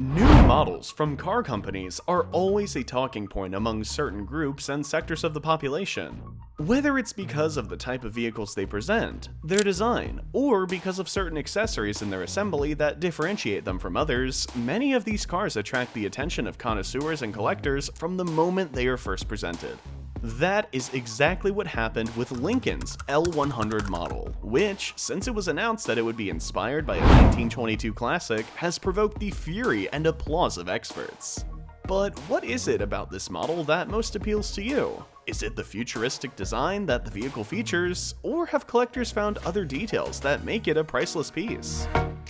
New models from car companies are always a talking point among certain groups and sectors of the population. Whether it's because of the type of vehicles they present, their design, or because of certain accessories in their assembly that differentiate them from others, many of these cars attract the attention of connoisseurs and collectors from the moment they are first presented. That is exactly what happened with Lincoln's L100 model, which, since it was announced that it would be inspired by a 1922 classic, has provoked the fury and applause of experts. But what is it about this model that most appeals to you? Is it the futuristic design that the vehicle features, or have collectors found other details that make it a priceless piece?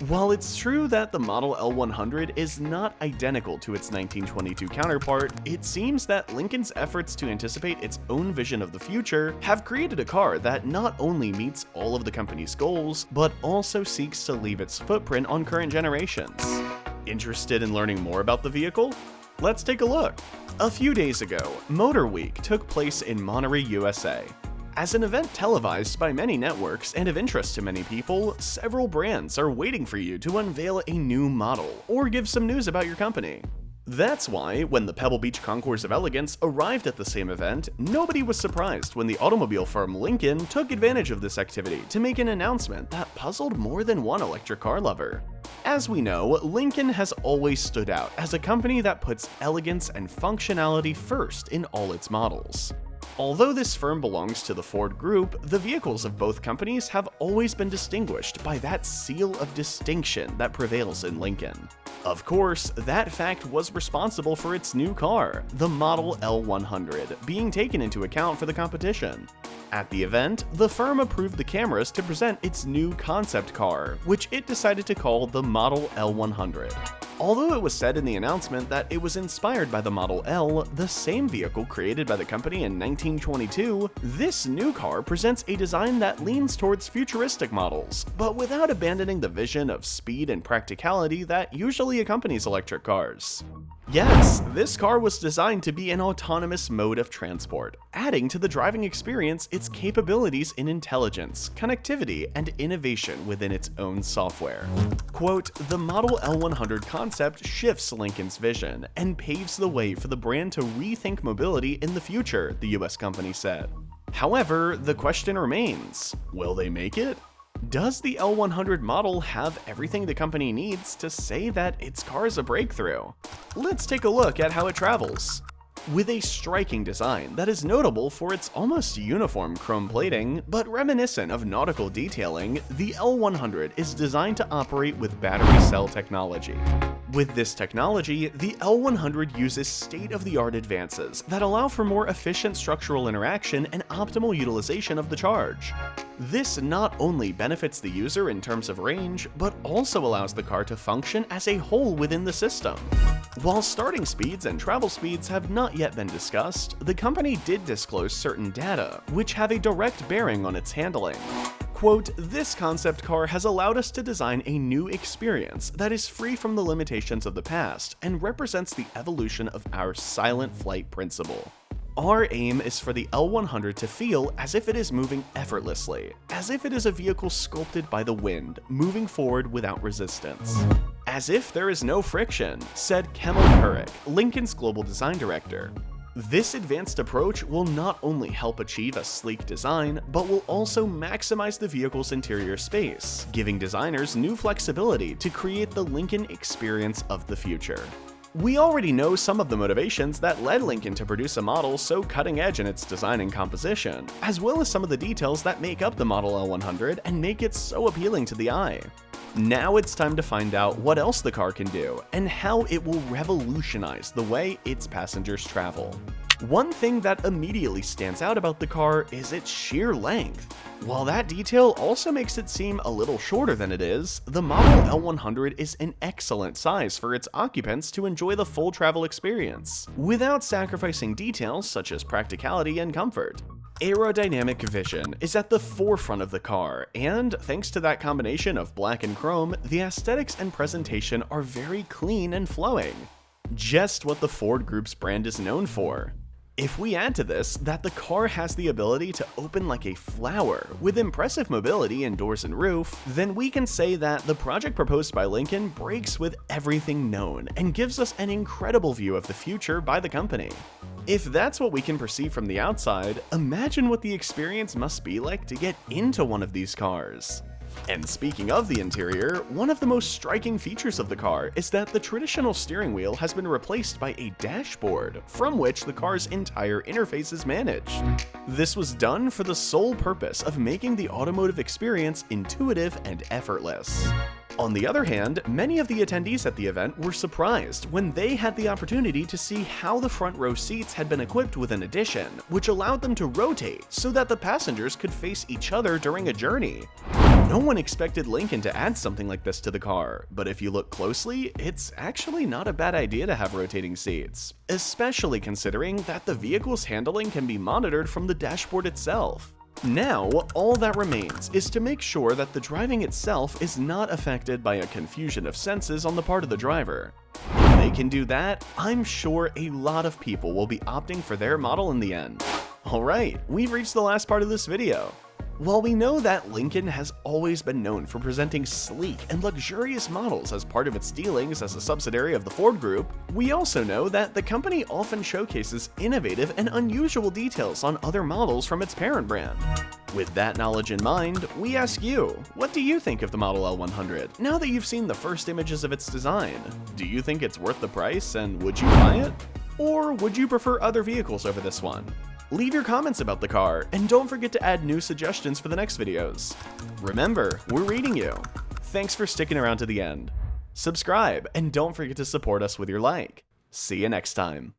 While it's true that the Model L100 is not identical to its 1922 counterpart, it seems that Lincoln's efforts to anticipate its own vision of the future have created a car that not only meets all of the company's goals, but also seeks to leave its footprint on current generations. Interested in learning more about the vehicle? Let's take a look. A few days ago, Motor Week took place in Monterrey, USA. As an event televised by many networks and of interest to many people, several brands are waiting for you to unveil a new model or give some news about your company. That's why, when the Pebble Beach Concours of Elegance arrived at the same event, nobody was surprised when the automobile firm Lincoln took advantage of this activity to make an announcement that puzzled more than one electric car lover. As we know, Lincoln has always stood out as a company that puts elegance and functionality first in all its models. Although this firm belongs to the Ford Group, the vehicles of both companies have always been distinguished by that seal of distinction that prevails in Lincoln. Of course, that fact was responsible for its new car, the Model L100, being taken into account for the competition. At the event, the firm approved the cameras to present its new concept car, which it decided to call the Model L100. Although it was said in the announcement that it was inspired by the Model L, the same vehicle created by the company in 1922, this new car presents a design that leans towards futuristic models, but without abandoning the vision of speed and practicality that usually accompanies electric cars. Yes, this car was designed to be an autonomous mode of transport, adding to the driving experience its capabilities in intelligence, connectivity, and innovation within its own software. Quote, "The Model L100 concept shifts Lincoln's vision and paves the way for the brand to rethink mobility in the future," the US company said. However, the question remains, will they make it? Does the L100 model have everything the company needs to say that its car is a breakthrough? Let's take a look at how it travels. With a striking design that is notable for its almost uniform chrome plating, but reminiscent of nautical detailing, the L100 is designed to operate with battery cell technology. With this technology, the L100 uses state-of-the-art advances that allow for more efficient structural interaction and optimal utilization of the charge. This not only benefits the user in terms of range, but also allows the car to function as a whole within the system. While starting speeds and travel speeds have not yet been discussed, the company did disclose certain data, which have a direct bearing on its handling. Quote, "This concept car has allowed us to design a new experience that is free from the limitations of the past and represents the evolution of our silent flight principle. Our aim is for the L100 to feel as if it is moving effortlessly, as if it is a vehicle sculpted by the wind, moving forward without resistance. As if there is no friction," said Kemal Kurik, Lincoln's global design director. This advanced approach will not only help achieve a sleek design, but will also maximize the vehicle's interior space, giving designers new flexibility to create the Lincoln experience of the future. We already know some of the motivations that led Lincoln to produce a model so cutting edge in its design and composition, as well as some of the details that make up the Model L100 and make it so appealing to the eye. Now it's time to find out what else the car can do, and how it will revolutionize the way its passengers travel. One thing that immediately stands out about the car is its sheer length. While that detail also makes it seem a little shorter than it is, the Model L100 is an excellent size for its occupants to enjoy the full travel experience, without sacrificing details such as practicality and comfort. Aerodynamic vision is at the forefront of the car, and thanks to that combination of black and chrome, the aesthetics and presentation are very clean and flowing. Just what the Ford Group's brand is known for. If we add to this that the car has the ability to open like a flower with impressive mobility in doors and roof, then we can say that the project proposed by Lincoln breaks with everything known and gives us an incredible view of the future by the company. If that's what we can perceive from the outside, imagine what the experience must be like to get into one of these cars. And speaking of the interior, one of the most striking features of the car is that the traditional steering wheel has been replaced by a dashboard, from which the car's entire interface is managed. This was done for the sole purpose of making the automotive experience intuitive and effortless. On the other hand, many of the attendees at the event were surprised when they had the opportunity to see how the front row seats had been equipped with an addition, which allowed them to rotate so that the passengers could face each other during a journey. No one expected Lincoln to add something like this to the car, but if you look closely, it's actually not a bad idea to have rotating seats, especially considering that the vehicle's handling can be monitored from the dashboard itself. Now, all that remains is to make sure that the driving itself is not affected by a confusion of senses on the part of the driver. If they can do that, I'm sure a lot of people will be opting for their model in the end. Alright, we've reached the last part of this video. While we know that Lincoln has always been known for presenting sleek and luxurious models as part of its dealings as a subsidiary of the Ford Group, we also know that the company often showcases innovative and unusual details on other models from its parent brand. With that knowledge in mind, we ask you, what do you think of the Model L100 now that you've seen the first images of its design? Do you think it's worth the price, and would you buy it? Or would you prefer other vehicles over this one? Leave your comments about the car, and don't forget to add new suggestions for the next videos. Remember, we're reading you. Thanks for sticking around to the end. Subscribe, and don't forget to support us with your like. See you next time.